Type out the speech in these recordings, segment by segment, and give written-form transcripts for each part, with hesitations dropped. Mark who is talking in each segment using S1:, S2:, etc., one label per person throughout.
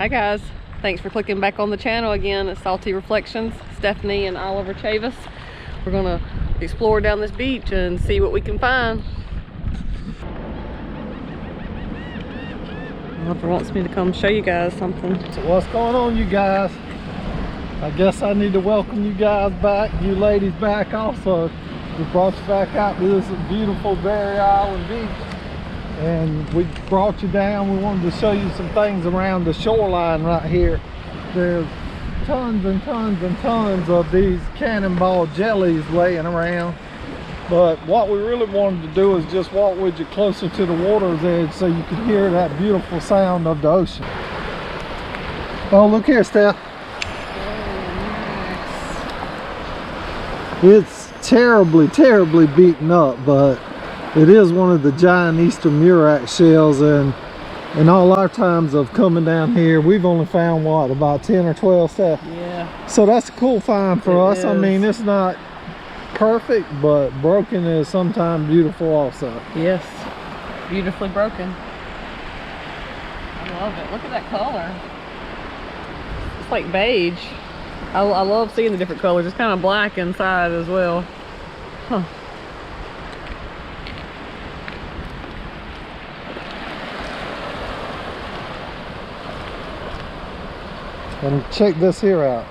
S1: Hi guys, thanks for clicking back on the channel again. It's Salty Reflections, Stephanie and Oliver Chavis. We're gonna explore down this beach and see what we can find. Oliver wants me to come show you guys something.
S2: So what's going on, you guys? I guess I need to welcome you guys back, you ladies back also. We brought you back out to this beautiful Barrier Island beach. And we brought you down. We wanted to show you some things around the shoreline right here. There's tons and tons and tons of these cannonball jellies laying around. But what we really wanted to do is just walk with you closer to the water's edge so you can hear that beautiful sound of the ocean. Oh, look here, Steph. Oh, nice. It's terribly beaten up, but it is one of the giant eastern murex shells, and in all our times of coming down here, we've only found what, about 10 or 12 stuff.
S1: Yeah.
S2: So that's a cool find for us. I mean, it's not perfect, but broken is sometimes beautiful also.
S1: Yes, beautifully broken. I love it. Look at that color. It's like beige. I love seeing the different colors. It's kind of black inside as well. Huh.
S2: And check this here out.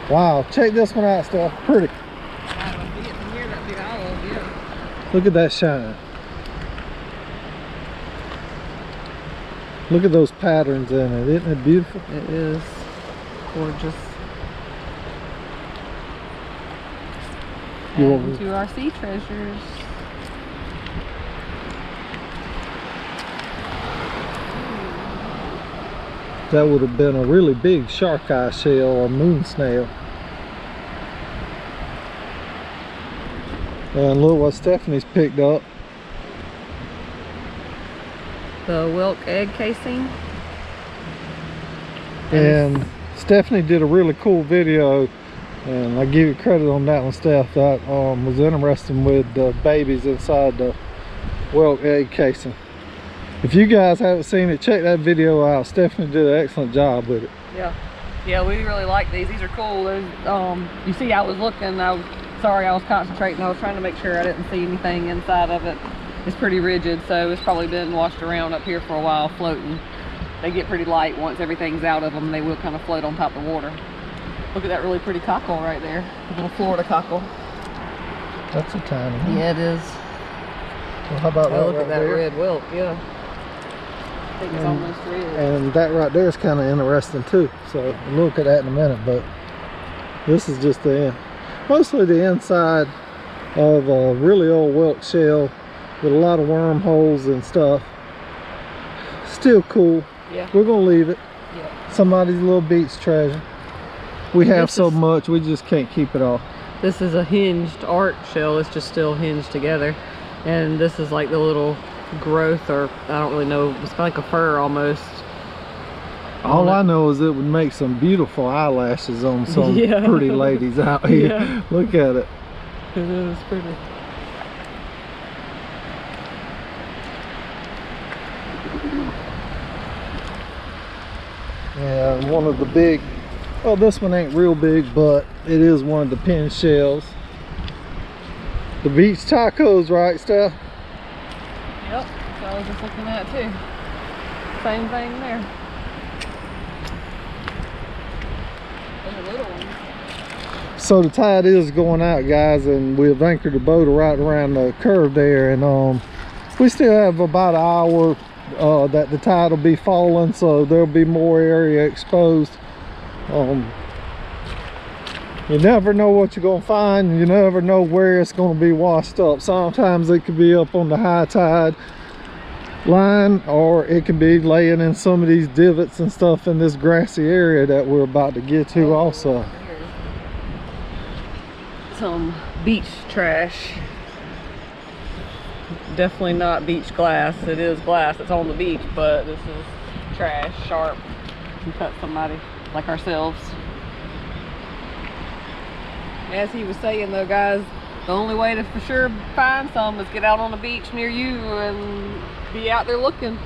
S2: Wow, check this one out, Steph. Pretty. Look at that shine. Look at those patterns in it. Isn't it beautiful?
S1: It is gorgeous. And to our sea treasures.
S2: That would have been a really big shark eye shell or moon snail. And look what Stephanie's picked up.
S1: The whelk egg casing.
S2: And Stephanie did a really cool video, and I give you credit on that one, Steph. That was interesting with the babies inside the whelk egg casing. If you guys haven't seen it, check that video out. Stephanie did an excellent job with it.
S1: Yeah, we really like these. These are cool. You see, I was looking. Sorry, I was concentrating. I was trying to make sure I didn't see anything inside of it. It's pretty rigid, so it's probably been washed around up here for a while, floating. They get pretty light once everything's out of them. They will kind of float on top of the water. Look at that really pretty cockle right there. A little Florida cockle.
S2: That's a tiny one.
S1: Yeah, it is.
S2: Well, how about that?
S1: Look
S2: right
S1: at that
S2: there?
S1: red whelk. Yeah. I think it's almost red.
S2: And that right there is kind of interesting too. So we'll look at that in a minute, but this is just the end. Mostly the inside of a really old whelk shell with a lot of wormholes and stuff. Still cool.
S1: Yeah.
S2: We're gonna leave it.
S1: Yeah.
S2: Somebody's little beach treasure. We have so much, we just can't keep it all.
S1: This is a hinged art shell. It's just still hinged together. And this is like the little growth, or I don't really know, it's like a fur almost.
S2: All I know is it would make some beautiful eyelashes on some pretty ladies out here.
S1: Yeah.
S2: Look at it.
S1: It is pretty.
S2: And one of the big, well, this one ain't real big, but it is one of the pin shells. The beach tacos, right, Steph?
S1: Yep, so I was just looking at too. Same thing there. And the little ones.
S2: So the tide is going out, guys, and we've anchored the boat right around the curve there, and we still have about an hour that the tide will be falling, so there'll be more area exposed. You never know what you're gonna find. You never know where it's gonna be washed up. Sometimes it could be up on the high tide line, or it could be laying in some of these divots and stuff in this grassy area that we're about to get to also.
S1: Some beach trash. Definitely not beach glass. It is glass, it's on the beach, but this is trash, sharp. You cut somebody like ourselves. As he was saying though, guys, the only way to for sure find some is get out on the beach near you and be out there looking.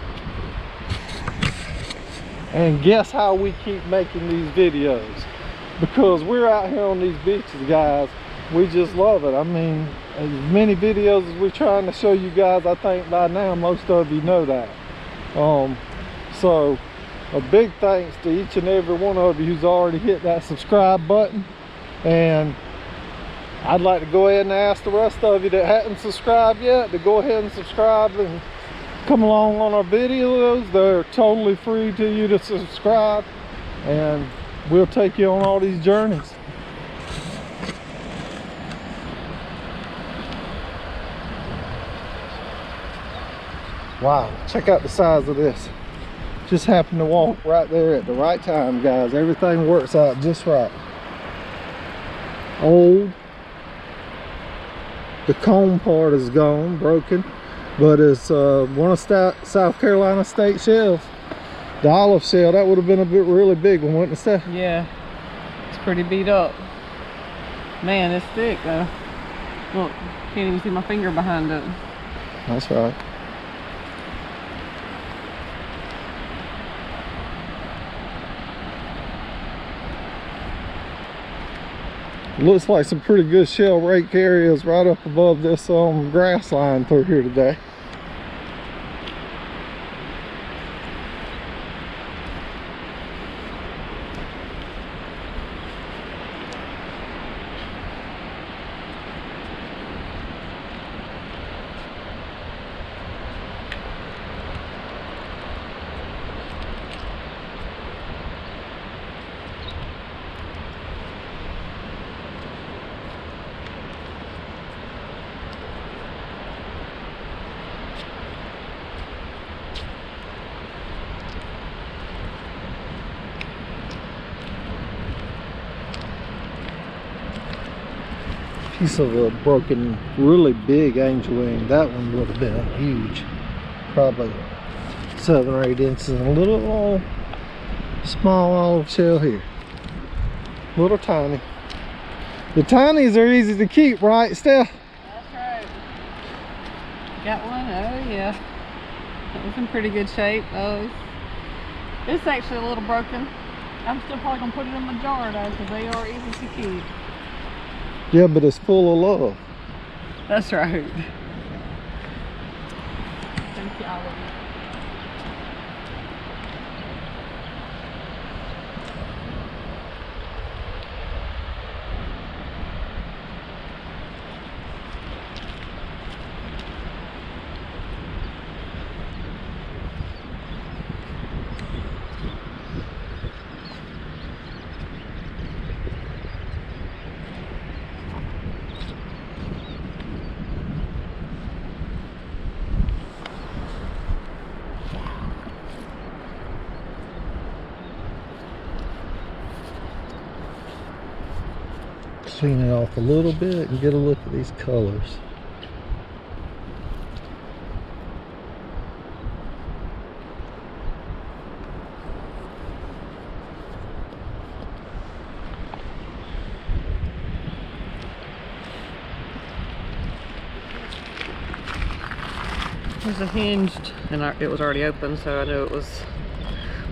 S2: And guess how we keep making these videos? Because we're out here on these beaches, guys. We just love it. I mean, as many videos as we're trying to show you guys, I think by now most of you know that. So a big thanks to each and every one of you who's already hit that subscribe button. And I'd like to go ahead and ask the rest of you that hadn't subscribed yet to go ahead and subscribe and come along on our videos. They're totally free to you to subscribe, and we'll take you on all these journeys. Wow, check out the size of this. Just happened to walk right there at the right time, guys. Everything works out just right. Old. The comb part is gone, broken, but it's one of South Carolina state shells. The olive shell, that would have been a really big one, wouldn't it, Steph?
S1: Yeah, it's pretty beat up. Man, it's thick though. Look, can't even see my finger behind it.
S2: That's right. Looks like some pretty good shell rake areas right up above this grass line through here today. Piece of a broken, really big angel wing. That one would have been huge, probably 7 or 8 inches. And a little small olive shell here, little tiny. The tinies are easy to keep, right, Steph?
S1: That's right. Got one? Oh yeah, that was in pretty good shape. Oh, it's actually a little broken. I'm still probably gonna put it in my jar though, because they are easy to keep.
S2: Yeah, but it's full of love.
S1: That's right. Thank you, all of you.
S2: Clean it off a little bit and get a look at these colors.
S1: There's a hinged, and it was already open, so I knew it was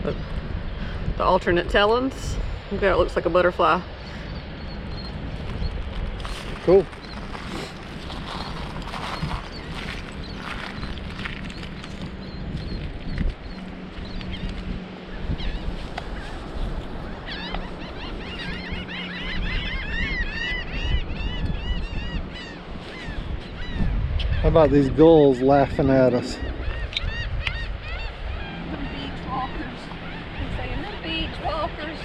S1: the alternate talons. Look how it looks like a butterfly.
S2: Cool. How about these gulls laughing at us?
S1: The beach walkers. I'm saying the beach walkers.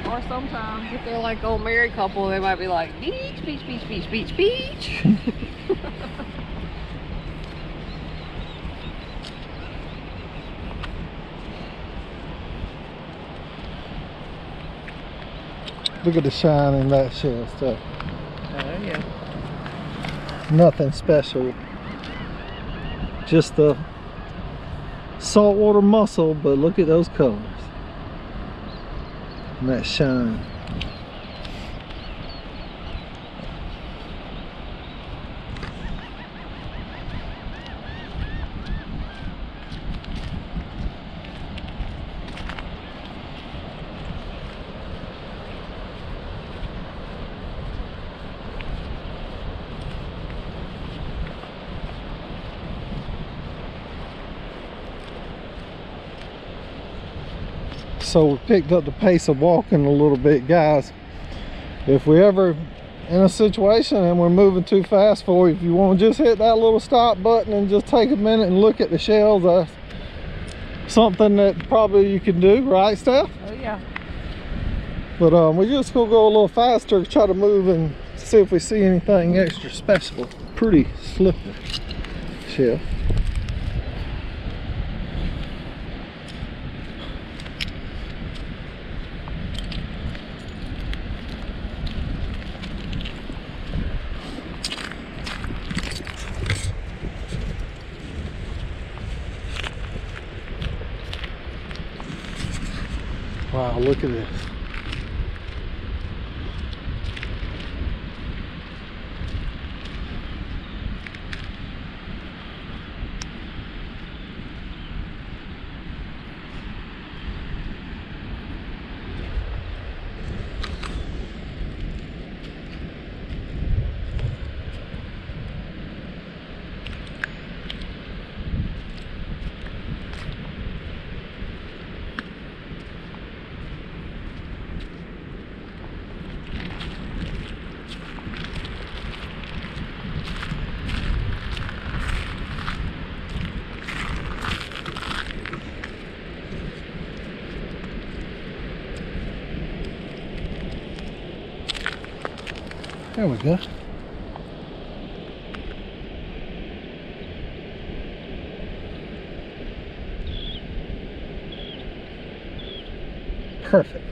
S1: Or sometimes if they're like old married couple, they might be like, beach, beach, beach, beach, beach, beach.
S2: Look at the shine in that shell stuff.
S1: Oh yeah.
S2: Nothing special. Just the saltwater mussel, but look at those colors. And that shine. so we picked up the pace of walking a little bit, guys. If we ever in a situation and we're moving too fast for you, if you want to just hit that little stop button and just take a minute and look at the shells, that's something that probably you can do, right, Steph?
S1: Oh yeah.
S2: But we're just gonna go a little faster, try to move and see if we see anything extra special. Pretty slippery shell. Wow, look at this. There we go. Perfect.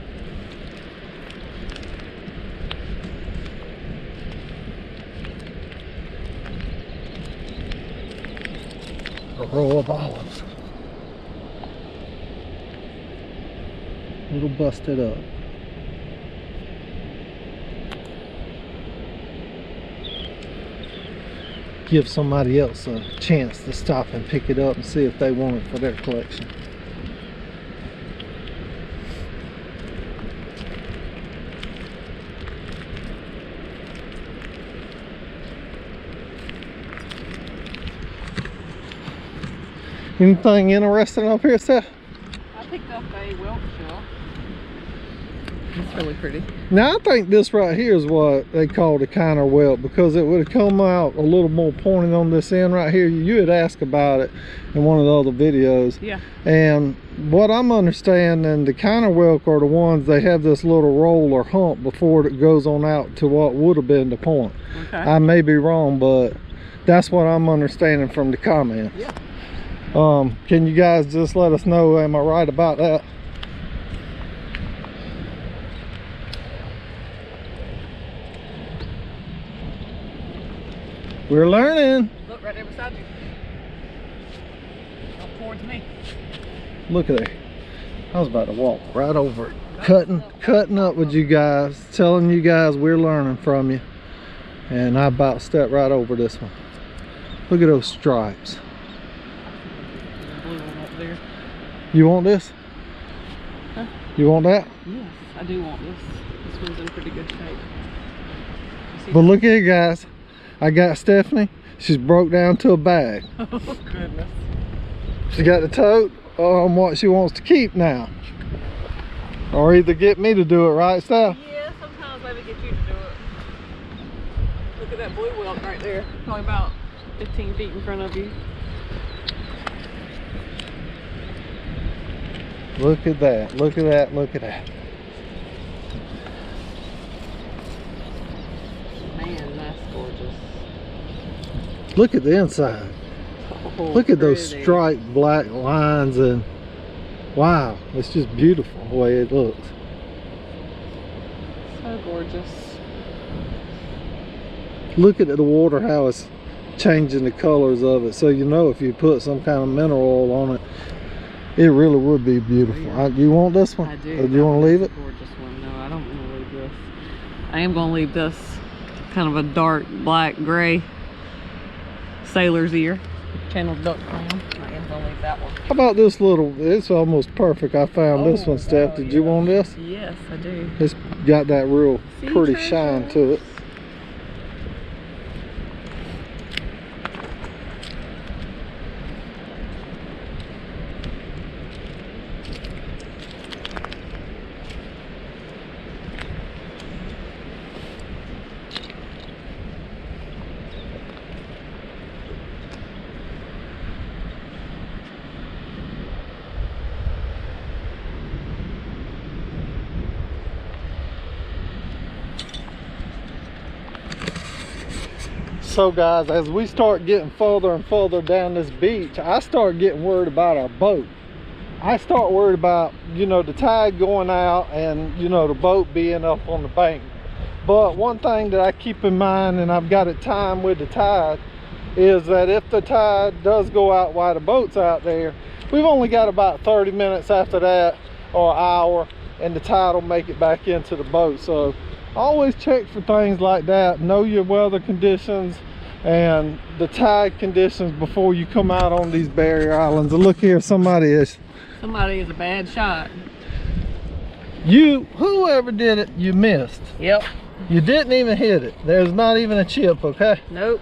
S2: A row of olives. A little busted up. Give somebody else a chance to stop and pick it up and see if they want it for their collection. Anything interesting up here, Seth?
S1: I picked up a whelk shell. It's really pretty.
S2: Now I think this right here is what they call the counter whelk, because it would have come out a little more pointed on this end right here. You had asked about it in one of the other videos.
S1: Yeah.
S2: And what I'm understanding, the counter whelk are the ones they have this little roll or hump before it goes on out to what would have been the point.
S1: Okay.
S2: I may be wrong, but that's what I'm understanding from the comments.
S1: Yeah.
S2: Can you guys just let us know, am I right about that? We're learning.
S1: Look right there beside you. Up towards me.
S2: Look at that. I was about to walk right over it. Cutting up with you guys, telling you guys we're learning from you. And I about stepped right over this one. Look at those stripes.
S1: The blue one up there.
S2: You want this?
S1: Huh?
S2: You want that?
S1: Yes, I do want this. This one's in pretty good shape.
S2: But look at it, guys. I got Stephanie. She's broke down to a bag.
S1: Oh goodness.
S2: She got the tote on what she wants to keep now. Or either get me to do it, right, Steph?
S1: Yeah, sometimes maybe get you to do it. Look at that blue whelk right there. Probably about 15 feet in front of you.
S2: Look at that, look at that, look at that.
S1: Man, that's gorgeous.
S2: Look at the inside.
S1: Oh,
S2: Look at those
S1: pretty.
S2: striped black lines, and wow, it's just beautiful the way it looks.
S1: So gorgeous.
S2: Look at the water, how it's changing the colors of it. So you know if you put some kind of mineral oil on it, it really would be beautiful.
S1: Oh, yeah.
S2: You want this one?
S1: I do.
S2: Or do you want to leave it?
S1: Gorgeous one. No, I don't want to leave this. I am going to leave this kind of a dark black gray sailor's ear, channeled duck crown. I am going to leave that one.
S2: How about this little, it's almost perfect. I found this one, Steph. Did you want this?
S1: Yes, I do.
S2: It's got that real
S1: Sea
S2: pretty
S1: treasure.
S2: shine to it. So guys, as we start getting further and further down this beach, I start getting worried about our boat. I start worried about, you know, the tide going out and, you know, the boat being up on the bank. But one thing that I keep in mind, and I've got it timed with the tide, is that if the tide does go out while the boat's out there, we've only got about 30 minutes after that, or an hour, and the tide will make it back into the boat. So always check for things like that. Know your weather conditions and the tide conditions before you come out on these barrier islands. And look here, somebody is
S1: a bad shot.
S2: Whoever did it, you missed.
S1: Yep.
S2: You didn't even hit it. There's not even a chip, okay?
S1: Nope.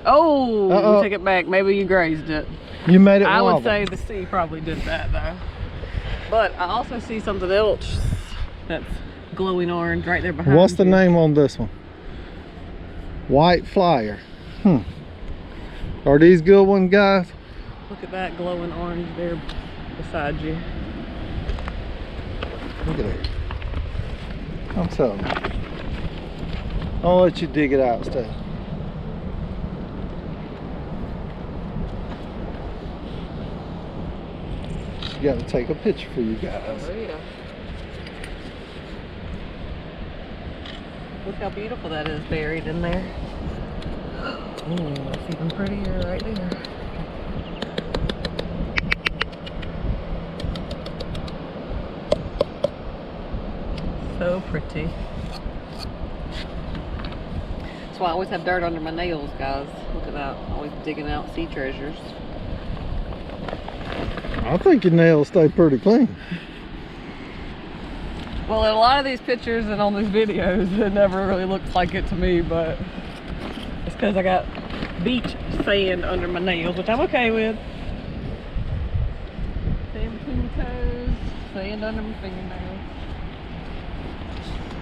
S1: Oh, take it back. Maybe you grazed it.
S2: You made it
S1: I
S2: wobble.
S1: would say the sea probably did that though. But I also see something else that's glowing orange right there behind.
S2: What's the name on this one? White flyer. Are these good ones, guys?
S1: Look at that glowing orange there beside you.
S2: Look at it. I'm telling you. I'll let you dig it out, Steph. You got to take a picture for you guys.
S1: Oh yeah. Look how beautiful that is buried in there. Ooh, that's even prettier right there. So pretty. That's why I always have dirt under my nails, guys. Look at that. Always digging out sea treasures.
S2: I think your nails stay pretty clean.
S1: Well, in a lot of these pictures and on these videos, it never really looks like it to me, but it's because I got beach sand under my nails, which I'm okay with. Sand between my toes, sand under my fingernails.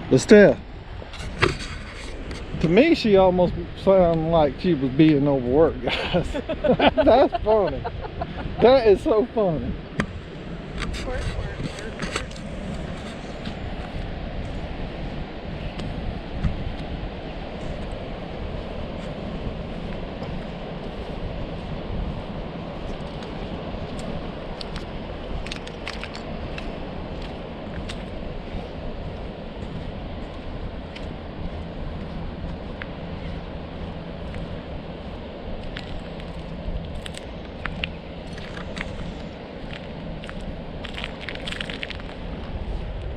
S2: But Steph, to me, she almost sounded like she was being overworked, guys. That's funny. That is so funny.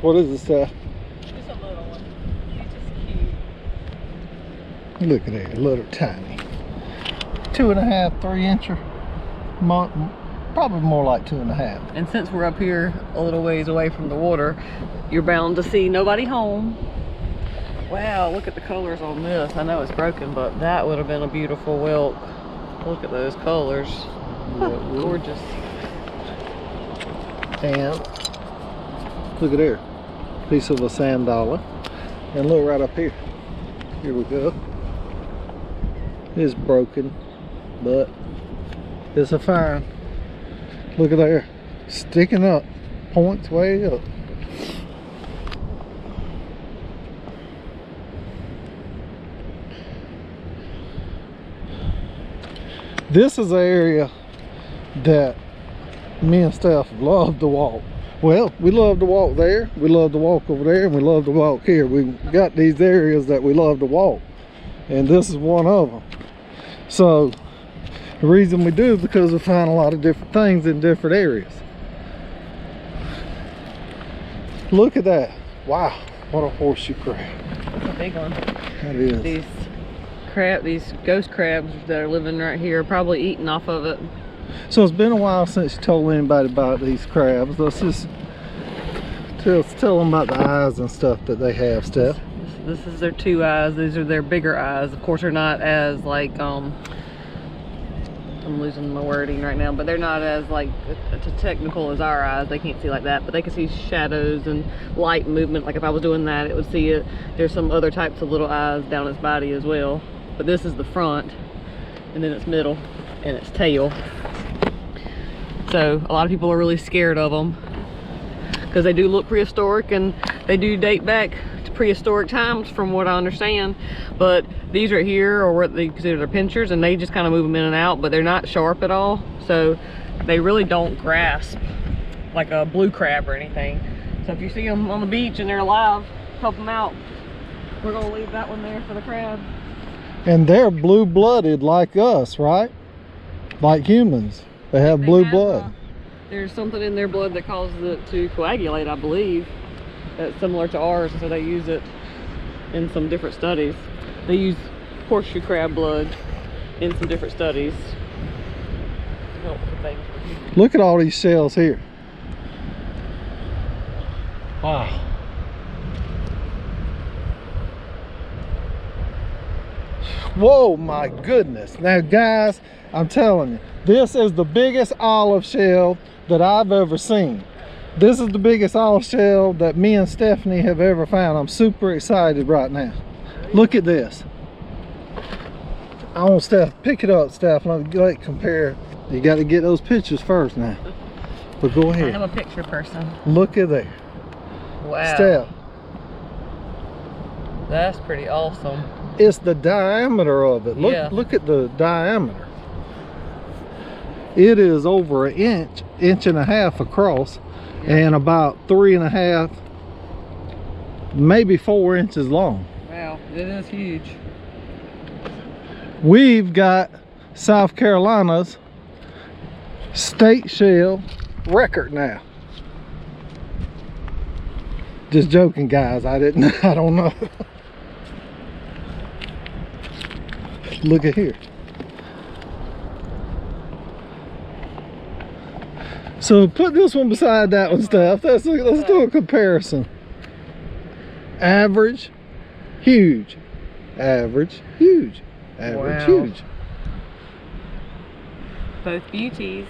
S2: What is this stuff?
S1: Just a little one. He's just cute.
S2: Look at that, little tiny. 2.5, 3 incher. Probably more like 2.5.
S1: And since we're up here a little ways away from the water, you're bound to see nobody home. Wow, look at the colors on this. I know it's broken, but that would have been a beautiful whelk. Look at those colors. Gorgeous.
S2: And look at there. Piece of a sand dollar. And look right up here. Here we go. It's broken, but it's a fine. Look at there. Sticking up. Points way up. This is an area that me and Steph love to walk. Well, we love to walk there, we love to walk over there, and we love to walk here. We've got these areas that we love to walk, and this is one of them. So the reason we do is because we find a lot of different things in different areas. Look at that. Wow, what a horseshoe crab.
S1: That's a big one.
S2: That is.
S1: These ghost crabs that are living right here are probably eating off of it.
S2: So it's been a while since you told anybody about these crabs. Let's just tell them about the eyes and stuff that they have, Steph.
S1: This is their 2 eyes. These are their bigger eyes. Of course, they're not as like I'm losing my wording right now, but they're not as like technical as our eyes. They can't see like that, but they can see shadows and light movement. Like if I was doing that, it would see it. There's some other types of little eyes down its body as well, but this is the front, and then its middle and its tail. So a lot of people are really scared of them because they do look prehistoric and they do date back to prehistoric times from what I understand. But these right here are what they consider their pinchers, and they just kind of move them in and out, but they're not sharp at all. So they really don't grasp like a blue crab or anything. So if you see them on the beach and they're alive, help them out. We're gonna leave that one there for the crab.
S2: And they're blue-blooded like us, right? Like humans. They have blue blood.
S1: There's something in their blood that causes it to coagulate, I believe. That's similar to ours, and so they use it in some different studies. They use horseshoe crab blood in some different studies. Help with things.
S2: Look at all these shells here. Wow. Whoa, my goodness. Now guys, I'm telling you, this is the biggest olive shell that I've ever seen. This is the biggest olive shell that me and Stephanie have ever found. I'm super excited right now. Look at this. I want Steph, pick it up, Steph. Let compare. You got to get those pictures first now. But go ahead.
S1: I am a picture person.
S2: Look at there.
S1: Wow.
S2: Steph.
S1: That's pretty awesome.
S2: It's the diameter of it. Look,
S1: yeah.
S2: Look at the diameter. It is over an inch, inch and a half across, yeah, and about 3.5, maybe 4 inches long.
S1: Wow, it is huge.
S2: We've got South Carolina's state shell record now. Just joking, guys. I don't know. Look at here. So put this one beside that one, Steph. Let's do a comparison. Average, huge. Average, huge. Average,
S1: wow,
S2: huge.
S1: Both beauties.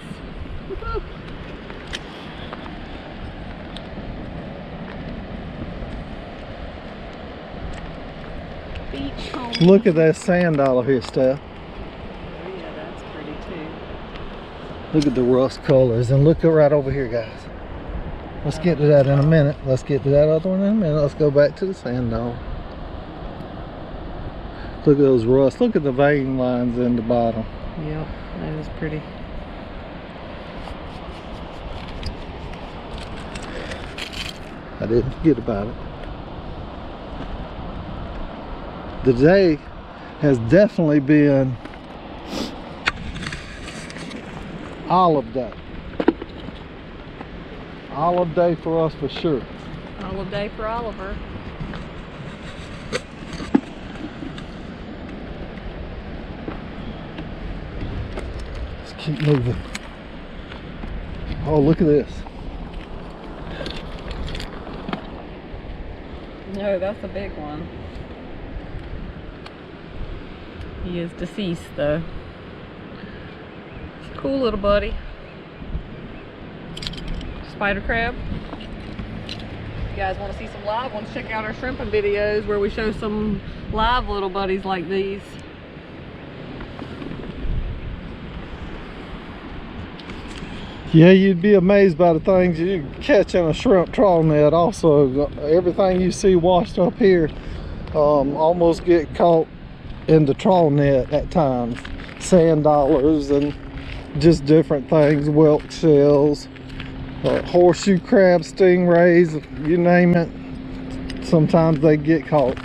S1: Beachcomb.
S2: Look at that sand dollar here, Steph.
S1: Oh yeah, that's pretty too.
S2: Look at the rust colors, and look right over here, guys. Let's get to that in a minute. Let's get to that other one in a minute. Let's go back to the sand dollar. Look at those rust. Look at the vein lines in the bottom.
S1: Yep, that is pretty.
S2: I didn't forget about it. The day has definitely been olive day. Olive day for us for sure.
S1: Olive day for Oliver.
S2: Let's keep moving. Oh, look at this.
S1: No, that's a big one. He is deceased though. It's a cool little buddy. Spider crab. If you guys want to see some live ones, check out our shrimping videos where we show some live little buddies like these.
S2: Yeah, you'd be amazed by the things you catch in a shrimp trawl net. Also, everything you see washed up here almost get caught in the trawl net at times. Sand dollars and just different things, whelk shells, horseshoe crab, stingrays, you name it. Sometimes they get caught.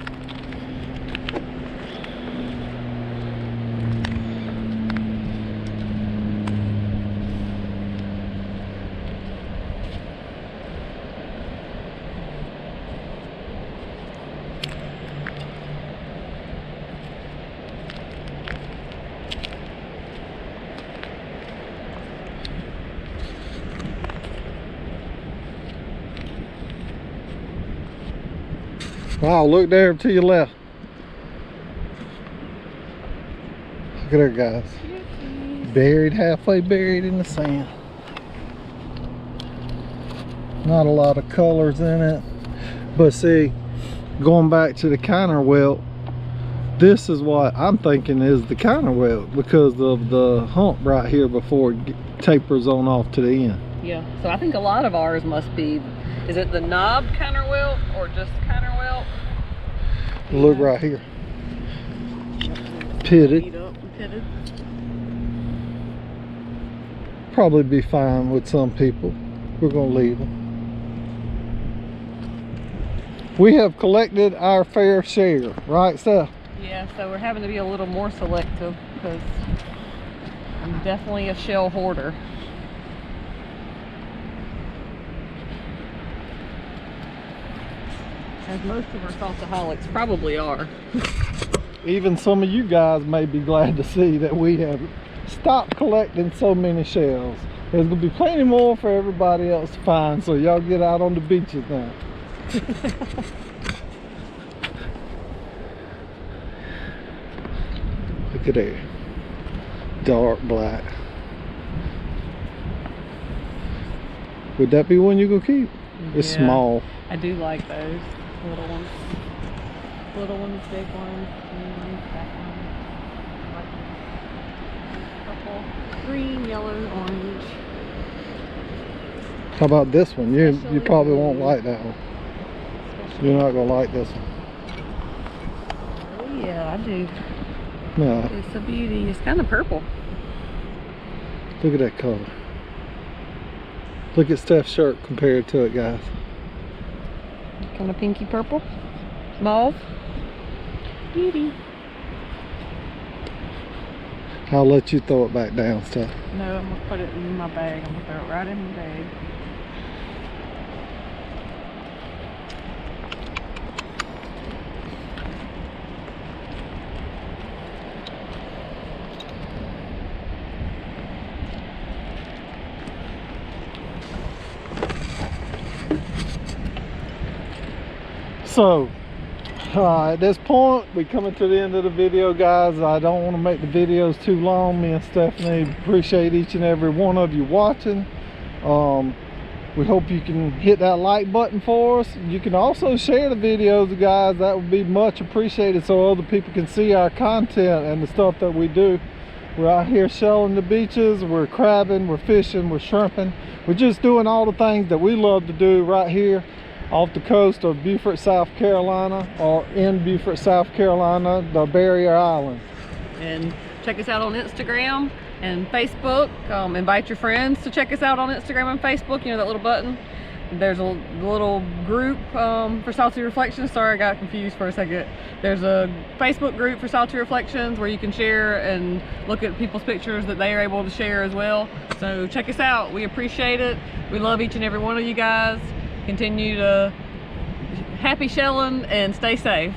S2: Wow, look there to your left. Look at there, guys. Buried, halfway buried in the sand. Not a lot of colors in it. But see, going back to the counterwelt, this is what I'm thinking is the counterwelt because of the hump right here before it tapers on off to the end.
S1: Yeah, so I think a lot of ours must be, is it the knob counterwelt or just counterwelt?
S2: Look right here. Pitted.
S1: Beat up and pitted.
S2: Probably be fine with some people. We're gonna leave them. We have collected our fair share, right, Steph?
S1: Yeah, so we're having to be a little more selective because I'm definitely a shell hoarder. As most of our saltaholics probably are.
S2: Even some of you guys may be glad to see that we have stopped collecting so many shells. There's gonna be plenty more for everybody else to find, so y'all get out on the beaches now. Look at there. Dark black. Would that be one you gonna keep? It's
S1: Yeah,
S2: small.
S1: I do like those little ones. Little ones, big ones, green ones, that one. Purple, green, yellow, orange.
S2: How about this one? You
S1: Especially
S2: probably won't
S1: blue.
S2: like that one. You're not gonna like this one.
S1: Oh yeah, I do.
S2: No.
S1: It's a beauty. It's kind of purple.
S2: Look at that color. Look at Steph's shirt compared to it, guys.
S1: Kind of pinky purple. Mauve. Beauty.
S2: I'll let you throw it back down, Steph.
S1: No, I'm going to put it in my bag. I'm going to throw it right in my bag.
S2: So, at this point, we're coming to the end of the video, guys. I don't want to make the videos too long. Me and Stephanie appreciate each and every one of you watching. We hope you can hit that like button for us. You can also share the videos, guys. That would be much appreciated so other people can see our content and the stuff that we do. We're out here shelling the beaches, we're crabbing, we're fishing, we're shrimping. We're just doing all the things that we love to do right here off the coast of Beaufort, South Carolina, or in Beaufort, South Carolina, the Barrier Islands.
S1: And check us out on Instagram and Facebook. Invite your friends to check us out on Instagram and Facebook. You know that little button? There's a little group for Salty Reflections. Sorry, I got confused for a second. There's a Facebook group for Salty Reflections where you can share and look at people's pictures that they are able to share as well. So check us out. We appreciate it. We love each and every one of you guys. Continue to happy shelling and stay safe.